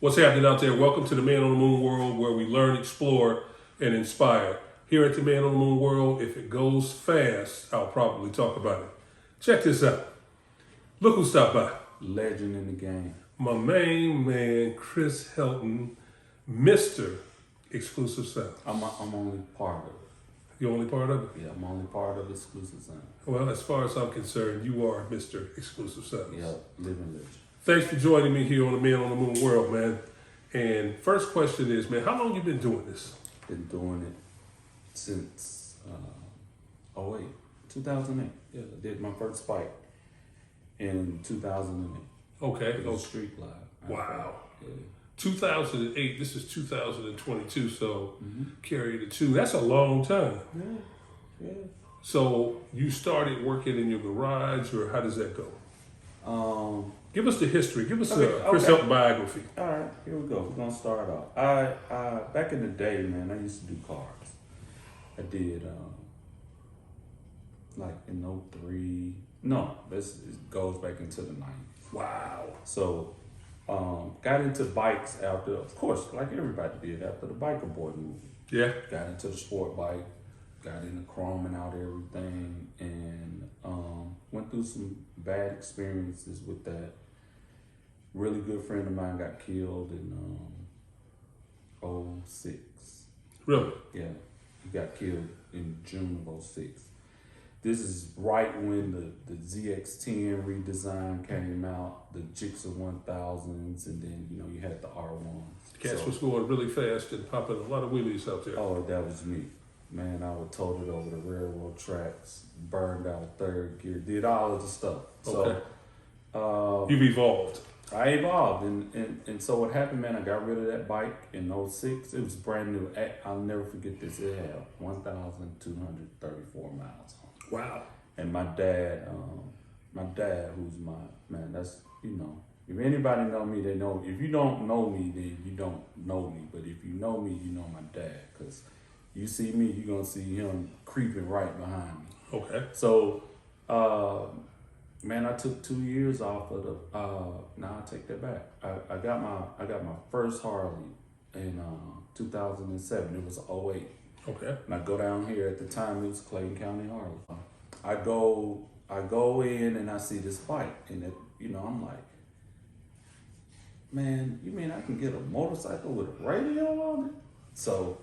What's happening out there? Welcome to the Man on the Moon world where we learn, explore, and inspire. Here at the Man on the Moon world, if it goes fast, I'll probably talk about it. Check this out. Look who stopped by. Legend in the game. My main man, Chris Helton, Mr. Xklusiv Sound. I'm only part of it. You only part of it? Yeah, I'm only part of Xklusiv Sound. Well, as far as I'm concerned, you are Mr. Xklusiv Sound. Yeah, living legend. Thanks for joining me here on the Man on the Moon world, man. And first question is, man, how long you been doing this? Been doing it since 2008. Yeah, I did my first fight in 2008. Okay. It was Street Live. Wow. Yeah. 2008, this is 2022, so carry the two. That's a long time. Yeah. So you started working in your garage, or how does that go? Give us the history. Give us a Chris Helton biography. All right, here we go. We're gonna start off. I back in the day, man, I used to do cars. I did like in 03. No, this goes back into the 90s. Wow. So got into bikes after, of course, like everybody did after the Biker Boy movie. Yeah. Got into the sport bike, got into chroming out everything, and went through some bad experiences with that. Really good friend of mine got killed in 06. Really? Yeah, he got killed in June of 06. This is right when the ZX10 redesign came out, the Gixxer 1000s, and then you had the R1s. Cats was going really fast and popping a lot of wheelies out there. Oh, that was me. Man, I would tote it over the railroad tracks, burned out third gear, did all of the stuff. Okay. So You've evolved. I evolved, and so what happened, man, I got rid of that bike in 06. It was brand new. I'll never forget this. It had 1,234 miles on it. Wow. And my dad, who's my, man, that's, if anybody know me, they know. If you don't know me, then you don't know me. But if you know me, you know my dad. Because you see me, you're going to see him creeping right behind me. Okay. So, man, I took 2 years off of the. I take that back. I got my first Harley in 2007. It was 08. Okay. And I go down here at the time. It was Clayton County Harley. I go in and I see this bike, and I'm like, man, you mean I can get a motorcycle with a radio on it? So,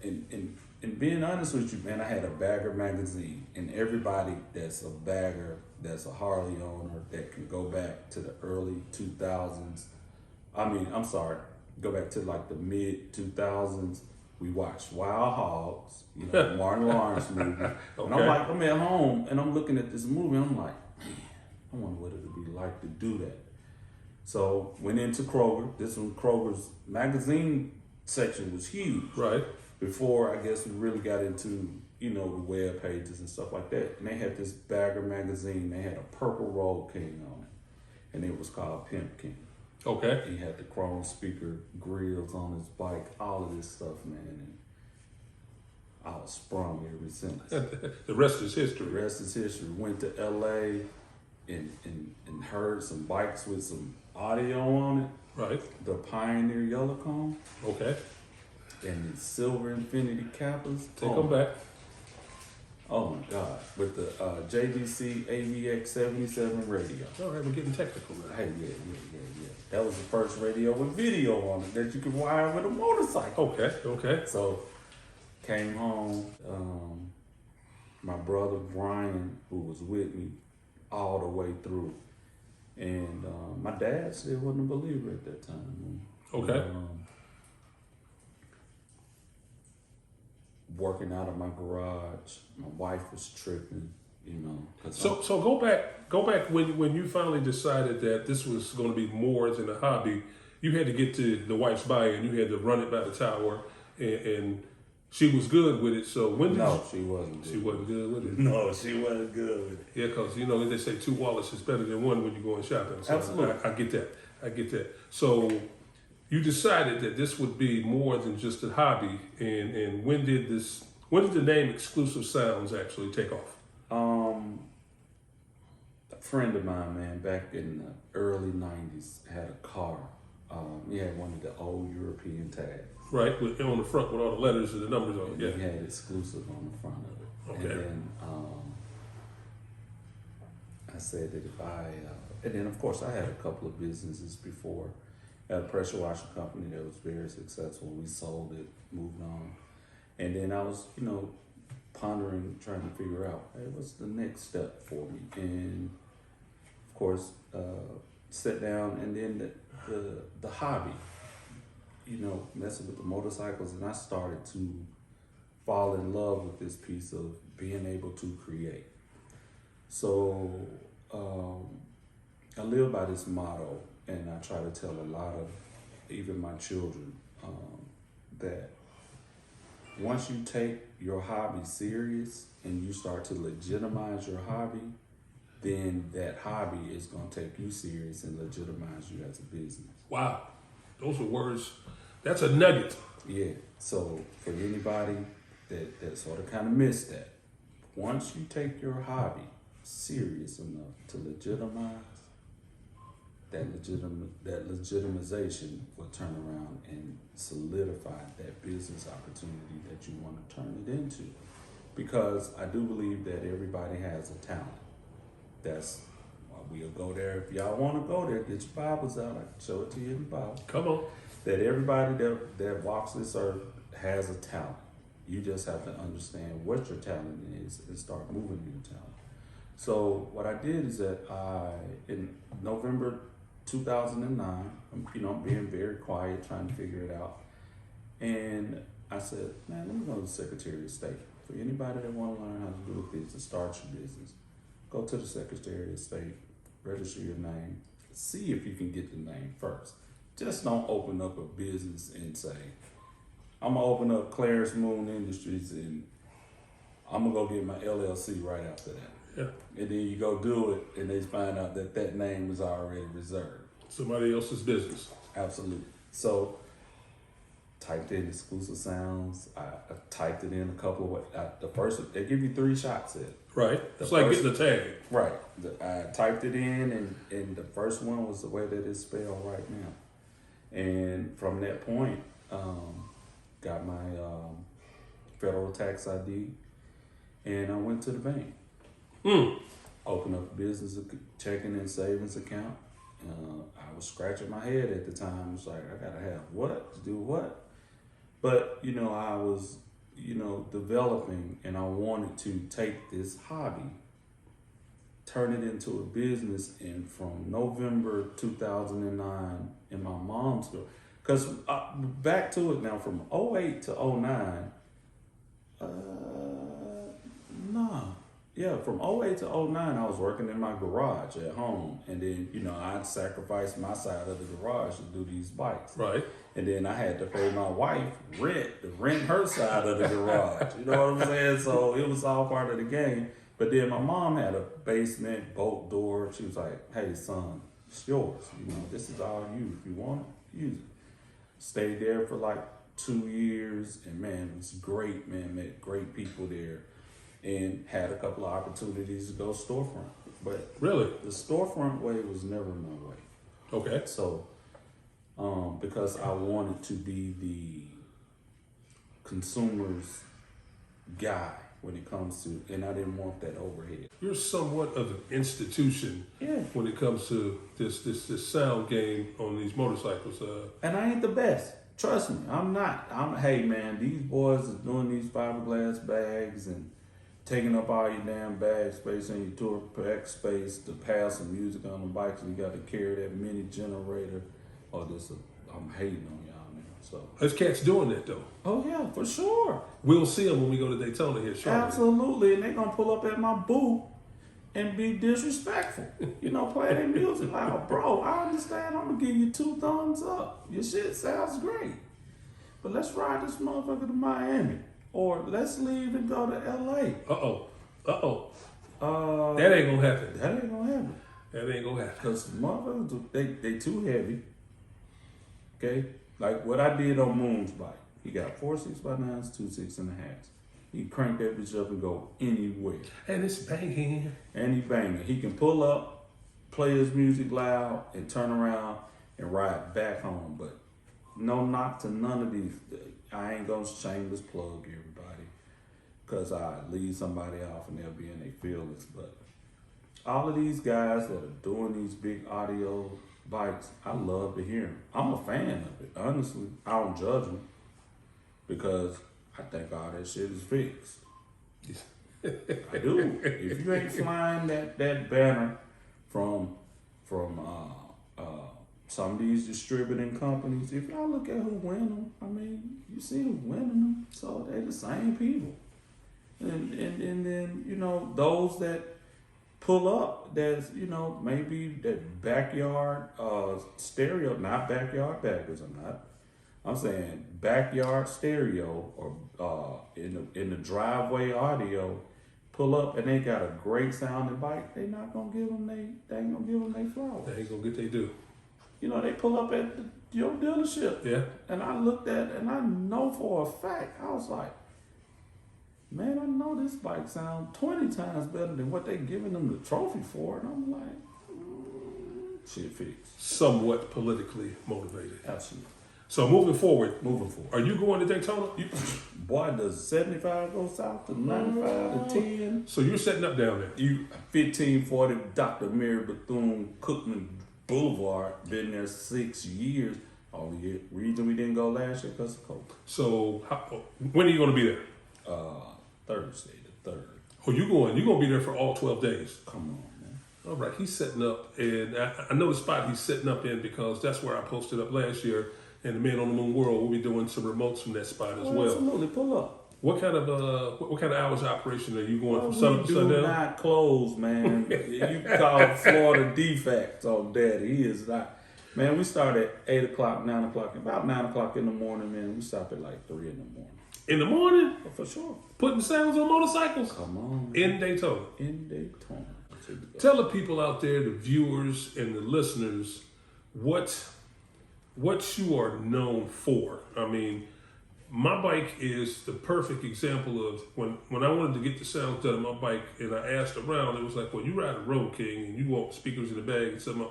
and being honest with you, man, I had a bagger magazine, and everybody that's a bagger, that's a Harley owner, that can go back to the early 2000s. Go back to like the mid 2000s. We watched Wild Hogs, Martin Lawrence movie. Okay. And I'm at home and I'm looking at this movie. And I'm like, man, I wonder what it would be like to do that. So went into Kroger. This one, Kroger's magazine section was huge. Right. Before, I guess, we really got into, the web pages and stuff like that. And they had this bagger magazine. They had a purple Road King on it. And it was called Pimp King. Okay. He had the chrome speaker grills on his bike, all of this stuff, man. And I was sprung ever since. The rest is history. The rest is history. Went to LA and heard some bikes with some audio on it. Right. The Pioneer Yellow Cone. Okay. And the Silver Infinity Kappas. Take them back. Oh my God. With the JVC AVX 77 radio. All right, we're getting technical now. Hey, yeah. That was the first radio with video on it that you could wire with a motorcycle. Okay. So, came home. My brother Brian, who was with me all the way through, and my dad still wasn't a believer at that time. Okay. Working out of my garage, my wife was tripping. So go back when you finally decided that this was going to be more than a hobby. You had to get to the wife's buy-in. You had to run it by the tower, and she was good with it. So when did she wasn't. She wasn't good with it. No, she wasn't good with it. Yeah, because they say two wallets is better than one when you're going shopping. So Absolutely, I get that. So you decided that this would be more than just a hobby, and when did the name Xklusiv Sounds actually take off? A friend of mine, man, back in the early 90s had a car He had one of the old European tags. Right, on the front with all the letters and the numbers on it. And Yeah. he had Xklusiv on the front of it. Okay. And then I said that and then of course I had a couple of businesses before. I had a pressure washer company that was very successful. We sold it, moved on. And then I was, pondering, trying to figure out, hey, what's the next step for me? And of course, sit down, and then the hobby, messing with the motorcycles, and I started to fall in love with this piece of being able to create. So I live by this motto, and I try to tell a lot of even my children that once you take your hobby serious and you start to legitimize your hobby, then that hobby is going to take you serious and legitimize you as a business. Wow, those are words. That's a nugget. Yeah. So for anybody that sort of kind of missed that, once you take your hobby serious enough to legitimize, that legitimization will turn around and solidify that business opportunity that you want to turn it into. Because I do believe that everybody has a talent. That's why we'll go there. If y'all want to go there, get your Bibles out. I can show it to you in the Bible. Come on. That everybody that walks this earth has a talent. You just have to understand what your talent is and start moving your talent. So what I did is that in November 2009, I'm being very quiet, trying to figure it out. And I said, man, let me go to the Secretary of State. For anybody that want to learn how to do a business, start your business, go to the Secretary of State, register your name, see if you can get the name first. Just don't open up a business and say, I'm gonna open up Clarence Moon Industries and I'm gonna go get my LLC right after that. Yeah. And then you go do it and they find out that name is already reserved. Somebody else's business. Absolutely. So typed in Xklusiv sounds. I typed it in a couple of the first, they give you 3 shots at it. Right. It's like getting the tag. Right. I typed it in and the first one was the way that it's spelled right now. And from that point, got my federal tax ID and I went to the bank. Opened up a business checking and savings account. I was scratching my head at the time. It's like, I gotta have what to do what? But, I was, developing and I wanted to take this hobby, turn it into a business. And from November 2009 in my mom's store, because back to it now, from 08 to 09, from 08 to 09, I was working in my garage at home. And then, I'd sacrifice my side of the garage to do these bikes. Right. And then I had to pay my wife to rent her side of the garage. You know what I'm saying? So it was all part of the game. But then my mom had a basement bolt door. She was like, hey, son, it's yours. This is all you. If you want it, use it. Stayed there for like 2 years. And man, it was great, man. Met great people there. And had a couple of opportunities to go storefront. But really, the storefront way was never my way. Okay. So, because I wanted to be the consumer's guy when it comes to, and I didn't want that overhead. You're somewhat of an institution when it comes to this sound game on these motorcycles. And I ain't the best. Trust me, I'm not. Hey man, these boys is doing these fiberglass bags and taking up all your damn bag space and your tour pack space to pass some music on the bikes, and you got to carry that mini generator. I'm hating on y'all now. So there's cats doing that though. Oh yeah, for sure. We'll see them when we go to Daytona here shortly. Absolutely, and they're gonna pull up at my booth and be disrespectful. Play their music loud. Bro, I understand. I'm gonna give you 2 thumbs up. Your shit sounds great, but let's ride this motherfucker to Miami. Or let's leave and go to LA. That ain't gonna happen. That ain't gonna happen. That ain't gonna happen. Because motherfuckers, they too heavy. Okay? Like what I did on Moon's bike. He got 4 6x9s, 2 6.5s. He can crank that bitch up and go anywhere. And it's banging. And he banging. He can pull up, play his music loud, and turn around and ride back home. But no knock to none of these. I ain't gonna shameless plug everybody, because I leave somebody off and they'll be in their feelings. But all of these guys that are doing these big audio bikes, I love to hear them. I'm a fan of it, honestly. I don't judge them because I think all that shit is fixed. I do. If you ain't flying that banner from some of these distributing companies, if y'all look at who win them, I mean, you see who winning them, so they the same people. And then, you know, those that pull up, that's, you know, maybe that backyard stereo, not backyard backers, I'm saying backyard stereo or in the driveway audio, pull up and they got a great sounding bike, they ain't gonna give them they flowers. They ain't gonna get they due. You know, they pull up at your dealership. Yeah. And I looked at and I know for a fact, I was like, man, I know this bike sounds 20 times better than what they giving them the trophy for. And I'm like, shit fixed. Somewhat politically motivated. Absolutely. So moving forward, Are you going to Daytona? Boy, does 75 go south to 95 to 10? So you're setting up down there. You 1540 Dr. Mary Bethune Cookman Boulevard, been there 6 years. Only reason we didn't go last year because of COVID. So when are you going to be there? Thursday the 3rd. Oh, you're going to be there for all 12 days. Come on, man. All right, he's setting up, and I know the spot he's setting up in because that's where I posted up last year. And the Man on the Moon World will be doing some remotes from that spot as well. Absolutely, pull up. What kind of hours of operation are you going from sun to We sundown? do not close, man. You call Florida defects on that. He is not. Man, we start at 8 o'clock, 9 o'clock. About 9 o'clock in the morning, man. We stop at like 3 in the morning. In the morning? For sure. Putting sounds on motorcycles? Come on, man. In Daytona. In Daytona. Tell the people out there, the viewers and the listeners, what you are known for. I mean, my bike is the perfect example of when I wanted to get the sounds done on my bike and I asked around, it was like, well, you ride a Road King and you want speakers in the bag and something.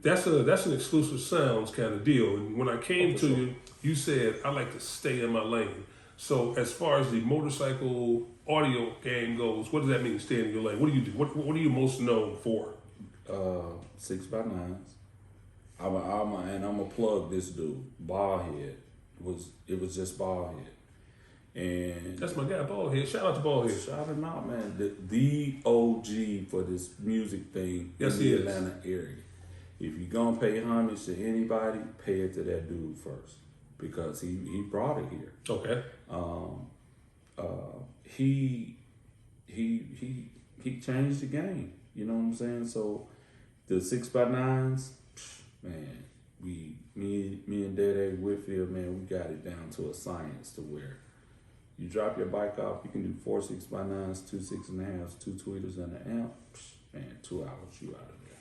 That's an exclusive sounds kind of deal. And when I came to you, you said, I like to stay in my lane. So as far as the motorcycle audio game goes, what does that mean, stay in your lane? What do you do? What are you most known for? 6x9s. I'm gonna plug this dude. Ballhead. It was just Ballhead. And that's my guy, Ballhead. Shout out to Ballhead. Shout him out, man. The OG for this music thing in the Atlanta area. If you're gonna pay homage to anybody, pay it to that dude first. Because he brought it here. Okay. He changed the game. You know what I'm saying? So the 6x9s, man, me and Dede Whitfield, man, we got it down to a science to where you drop your bike off, you can do 4 6x9s, 2 6.5s, 2 tweeters and an amp. Man, 2 hours, you out of there.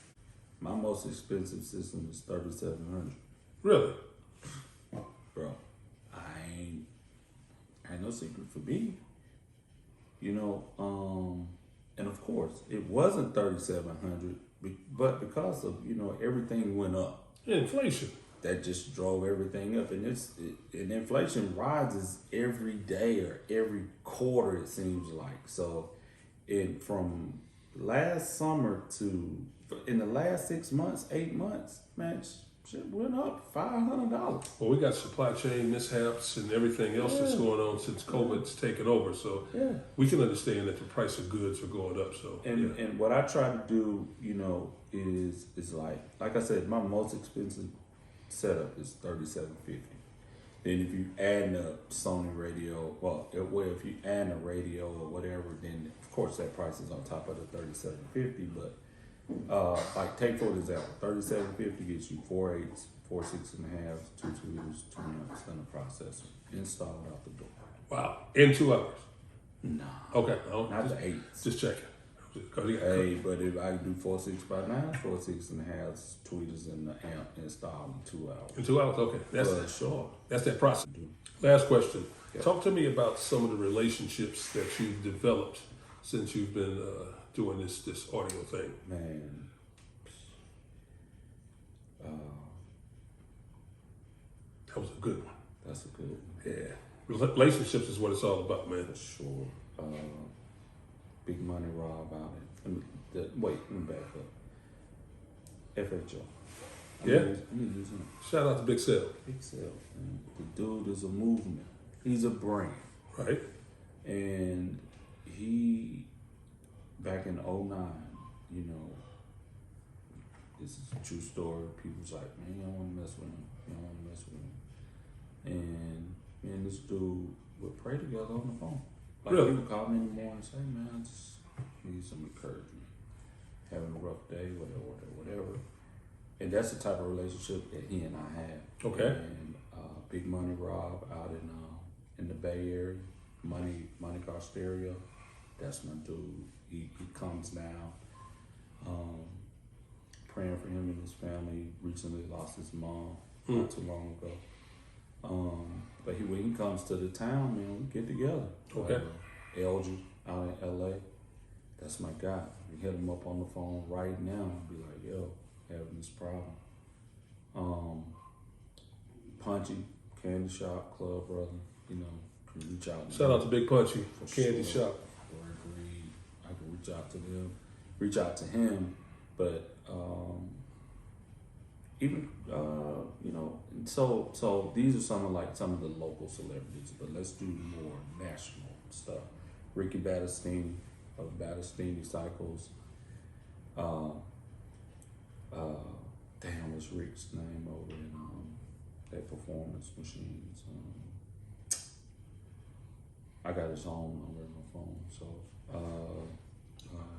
My most expensive system is 3700. Really? Bro, I ain't no secret for me. You know, and of course, it wasn't 3,700, but because of, you know, everything went up. Inflation. That just drove everything up. And and inflation rises every day or every quarter, it seems like. So from last summer to, in the last 6 months, 8 months, man, shit went up $500. Well, we got supply chain mishaps and everything else that's going on since COVID's taken over. So we can understand that the price of goods are going up. So and what I try to do, you know, is like I said, my most expensive setup is $3,750. Then if you add the Sony radio, well, if you add the radio or whatever, then of course that price is on top of the $3,750. But like take for example, $3,750 gets you 4 8s, 4 6.5s, 2 tweeters, 2 amps, and a processor installed out the door. Wow, in 2 hours. No. Okay, not the 8s. Just checking. Hey, but if I can do 4 6x9s, 4 6.5s, tweeters, and the amp installed in 2 hours. In 2 hours, okay. That's sure. That's that process. Last question. Talk to me about some of the relationships that you've developed since you've been doing this audio thing. Man, That was a good one. That's a good one. Yeah. Relationships is what it's all about, man. For sure. Big Money Rob out it. Let me back up. FHO. Yeah. I need to use him. Shout out to Big Cell. Big Cell. Man. The dude is a movement. He's a brand. Right. And he, back in 09, you know, this is a true story. People's like, man, you don't want to mess with him. You don't want to mess with him. And me and this dude would pray together on the phone. Like, really? he would call me in the morning and say, man, I just need some encouragement. Having a rough day, whatever. And that's the type of relationship that he and I have. Okay. And Big Money Rob out in the Bay Area, Money Car Stereo. That's my dude. He comes down. Praying for him and his family. Recently lost his mom not too long ago. But when he comes to the town, man, we get together. Okay. LG out in LA. That's my guy. We hit him up on the phone right now and be like, yo, having this problem. Punchy, Candy Shop, Club Brother, you know, can reach out. Shout out to Big Punchy, For Candy sure. Shop. I can reach out to them, reach out to him, but even you know, so these are some of the local celebrities, but let's do more national stuff. Ricky Battistini of Battistini Cycles. Damn, what's Rick's name over in that Performance Machines? I got his home number in my phone, so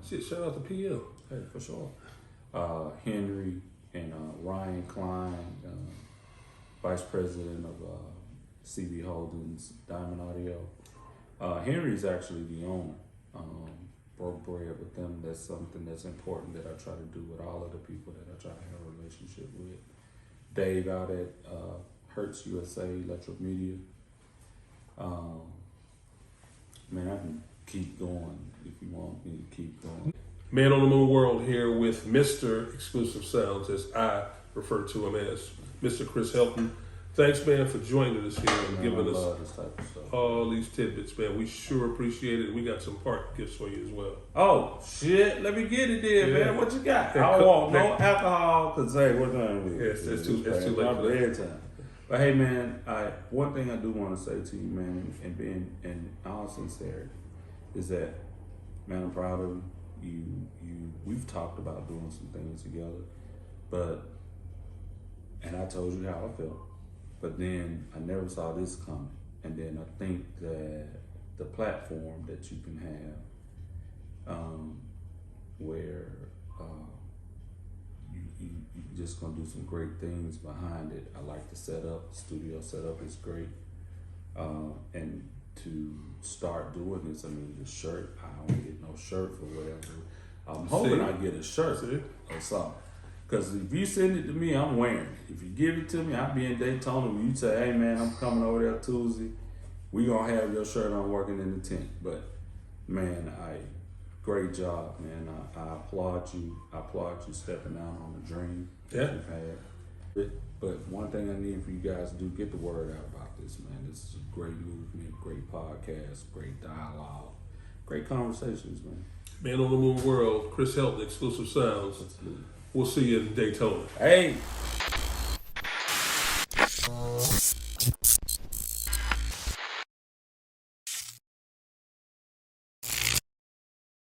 Shit, shout out to PL. hey, for sure. Henry and Ryan Klein, Vice President of CB Holdings, Diamond Audio. Henry's actually the owner. Broke bread with them. That's something that's important that I try to do with all of the people that I try to have a relationship with. Dave out at Hertz USA Electric Media. Man, I can keep going if you want me to keep going. Man on the Moon World here with Mr. Xklusiv Sounds, as I refer to him as, Mr. Chris Helton. Thanks, man, for joining us here and giving us this type of stuff. all these tidbits, man. We sure appreciate it. We got some part gifts for you as well. Oh, shit. Let me get it then, Yeah. man. What you got? That I don't want no that- alcohol, because, hey, what time Yes, that's too late for that. Every time. But, hey, man, one thing I do want to say to you, man, and being in all sincerity, is that, man, I'm proud of you. We've talked about doing some things together, and I told you how I felt. But then I never saw this coming. And then I think that the platform that you can have, where you just gonna do some great things behind it. I like the setup. The studio setup is great. And to start doing this, I mean, the shirt, I don't get no shirt for whatever. I'm hoping I get a shirt or something. Because if you send it to me, I'm wearing it. If you give it to me, I'll be in Daytona. When you say, hey, man, I'm coming over there Tuesday, we going to have your shirt on working in the tent. But, man, great job, man. I applaud you. I applaud you stepping out on the dream that you've had. But one thing I need for you guys to do, get the word out about this, man. This is a great movement, great podcast, great dialogue, great conversations, man. Man on the Moon World, Chris Helton, Xklusiv Sounds. Absolutely. We'll see you in Daytona. Hey.